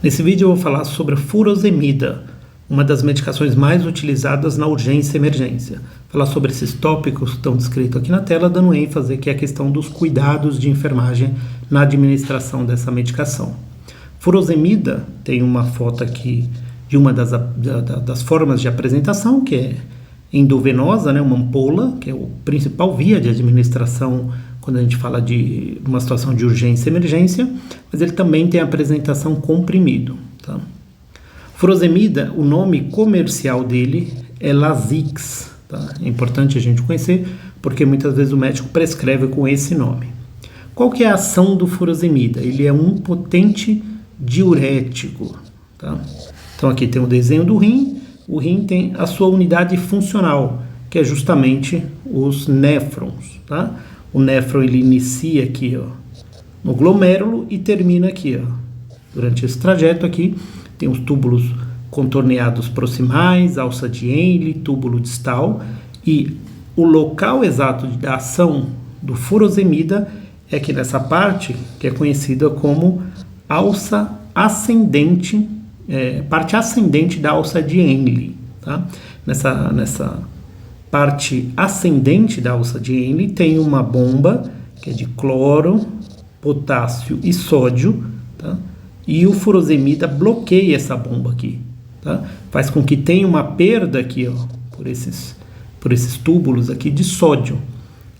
Nesse vídeo eu vou falar sobre a furosemida, uma das medicações mais utilizadas na urgência e emergência. Falar sobre esses tópicos que estão descritos aqui na tela, dando ênfase que é a questão dos cuidados de enfermagem na administração dessa medicação. Furosemida, tem uma foto aqui de uma das formas de apresentação, que é endovenosa, né, uma ampola, que é a principal via de administração quando a gente fala de uma situação de urgência e emergência, mas ele também tem a apresentação comprimido. Tá? Furosemida, o nome comercial dele é Lasix. Tá? É importante a gente conhecer, porque muitas vezes o médico prescreve com esse nome. Qual que é a ação do furosemida? Ele é um potente diurético. Tá? Então aqui tem o desenho do rim. O rim tem a sua unidade funcional, que é justamente os néfrons. Tá? O néfron ele inicia aqui, ó, no glomérulo e termina aqui, ó. Durante esse trajeto aqui tem os túbulos contorneados proximais, alça de Henle, túbulo distal, e o local exato da ação do furosemida é aqui nessa parte que é conhecida como alça ascendente, parte ascendente da alça de Henle. Tá? Nessa parte ascendente da alça de Henle tem uma bomba que é de cloro, potássio e sódio, tá? E o furosemida bloqueia essa bomba aqui, tá? Faz com que tenha uma perda aqui, ó, por esses túbulos aqui de sódio.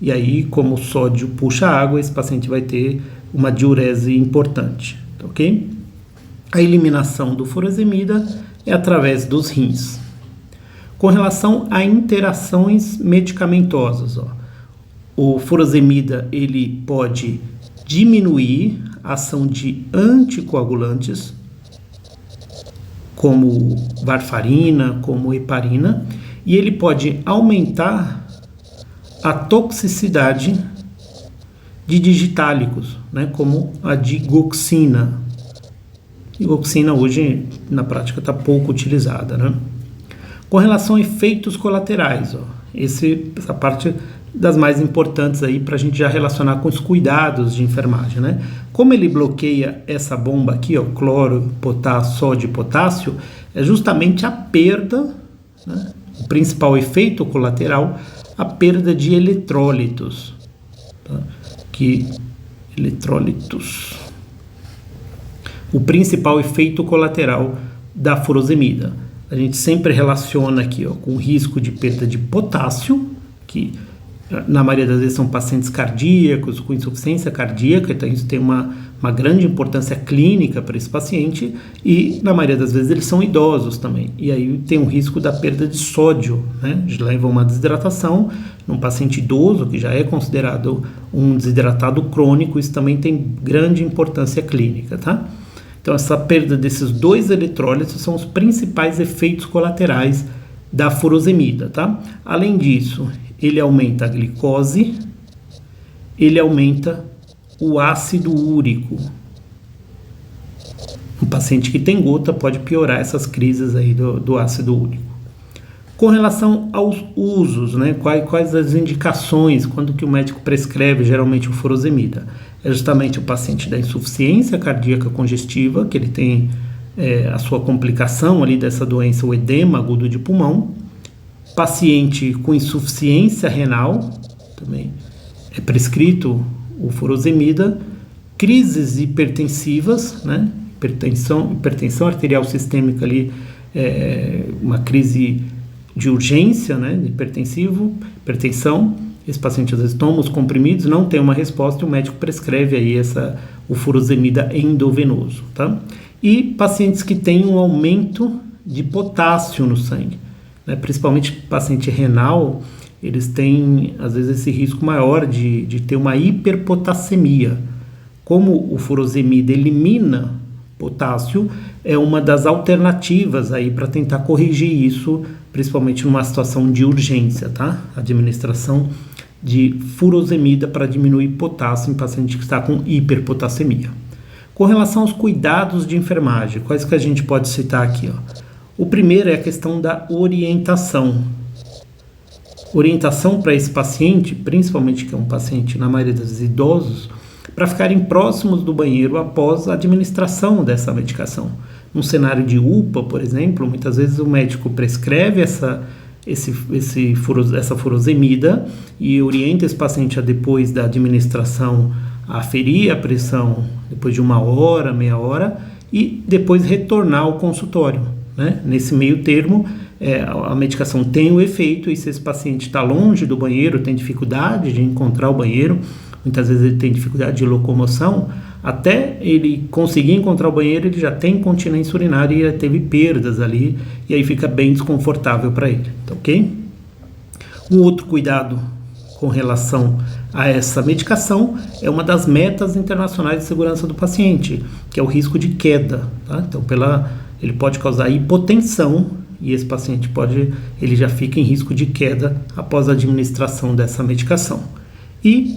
E aí, como o sódio puxa água, esse paciente vai ter uma diurese importante, tá, ok? A eliminação do furosemida é através dos rins. Com relação a interações medicamentosas, ó, o furosemida ele pode diminuir a ação de anticoagulantes, como varfarina, como heparina, e ele pode aumentar a toxicidade de digitálicos, né, como a digoxina. A digoxina hoje na prática está pouco utilizada, né? Com relação a efeitos colaterais, ó, essa parte das mais importantes aí para a gente já relacionar com os cuidados de enfermagem, né? Como ele bloqueia essa bomba aqui, ó, cloro, potássio, sódio e potássio, é justamente a perda, né? O principal efeito colateral, a perda de eletrólitos, tá? O principal efeito colateral da furosemida. A gente sempre relaciona aqui, ó, com o risco de perda de potássio, que na maioria das vezes são pacientes cardíacos com insuficiência cardíaca, então isso tem uma grande importância clínica para esse paciente, e na maioria das vezes eles são idosos também, e aí tem o risco da perda de sódio, né? Leva a uma desidratação num paciente idoso, que já é considerado um desidratado crônico, isso também tem grande importância clínica, tá? Então, essa perda desses dois eletrólitos são os principais efeitos colaterais da furosemida, tá? Além disso, ele aumenta a glicose, ele aumenta o ácido úrico. Um paciente que tem gota pode piorar essas crises aí do ácido úrico. Com relação aos usos, né? Quais as indicações, quando que o médico prescreve geralmente o furosemida? É justamente o paciente da insuficiência cardíaca congestiva, que ele tem a sua complicação ali dessa doença, o edema agudo de pulmão. Paciente com insuficiência renal, também é prescrito o furosemida. Crises hipertensivas, né? Hipertensão arterial sistêmica ali, uma crise de urgência, né? De hipertensão. Esse paciente às vezes toma os comprimidos, não tem uma resposta, e o médico prescreve aí o furosemida endovenoso, tá? E pacientes que têm um aumento de potássio no sangue, né? Principalmente paciente renal, eles têm às vezes esse risco maior de ter uma hiperpotassemia. Como o furosemida elimina potássio, é uma das alternativas aí para tentar corrigir isso, principalmente numa situação de urgência, tá? Administração de furosemida para diminuir potássio em paciente que está com hiperpotassemia. Com relação aos cuidados de enfermagem, quais que a gente pode citar aqui, ó? O primeiro é a questão da orientação. Orientação para esse paciente, principalmente que é um paciente, na maioria dos idosos, para ficarem próximos do banheiro após a administração dessa medicação. Num cenário de UPA, por exemplo, muitas vezes o médico prescreve essa furosemida e orienta esse paciente a, depois da administração, a aferir a pressão depois de 1 hora, meia hora, e depois retornar ao consultório, né? Nesse meio termo, a medicação tem o efeito, e se esse paciente está longe do banheiro, tem dificuldade de encontrar o banheiro, muitas vezes ele tem dificuldade de locomoção, até ele conseguir encontrar o banheiro, ele já tem incontinência urinária e já teve perdas ali, e aí fica bem desconfortável para ele, tá ok? Um outro cuidado com relação a essa medicação é uma das metas internacionais de segurança do paciente, que é o risco de queda, tá? Então, ele pode causar hipotensão, e esse paciente ele já fica em risco de queda após a administração dessa medicação. E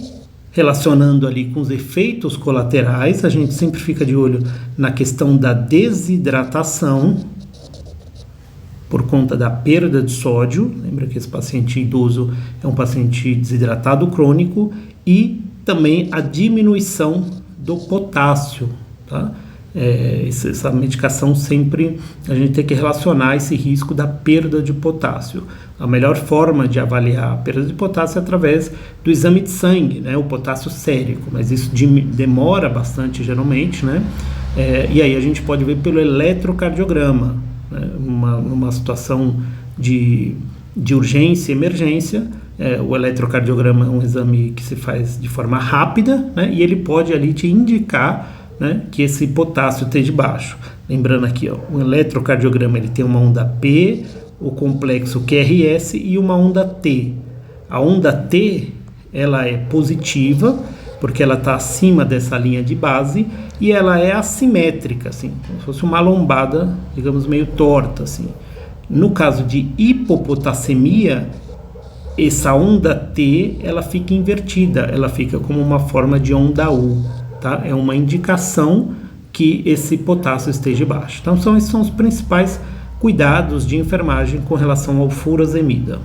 relacionando ali com os efeitos colaterais, a gente sempre fica de olho na questão da desidratação por conta da perda de sódio. Lembra que esse paciente idoso é um paciente desidratado crônico, e também a diminuição do potássio, tá? Essa medicação sempre a gente tem que relacionar esse risco da perda de potássio. A melhor forma de avaliar a perda de potássio é através do exame de sangue, né, o potássio sérico, mas isso demora bastante geralmente, né? E aí a gente pode ver pelo eletrocardiograma, né, numa situação de urgência e emergência. O eletrocardiograma é um exame que se faz de forma rápida, né, e ele pode ali te indicar, né, que esse potássio esteja baixo. Lembrando aqui, o eletrocardiograma ele tem uma onda P, o complexo QRS e uma onda T. A onda T ela é positiva, porque ela está acima dessa linha de base, e ela é assimétrica, assim, como se fosse uma lombada, digamos, meio torta, assim. No caso de hipopotassemia, essa onda T ela fica invertida, ela fica como uma forma de onda U. Tá? É uma indicação que esse potássio esteja baixo. Então, esses são os principais cuidados de enfermagem com relação ao furosemida.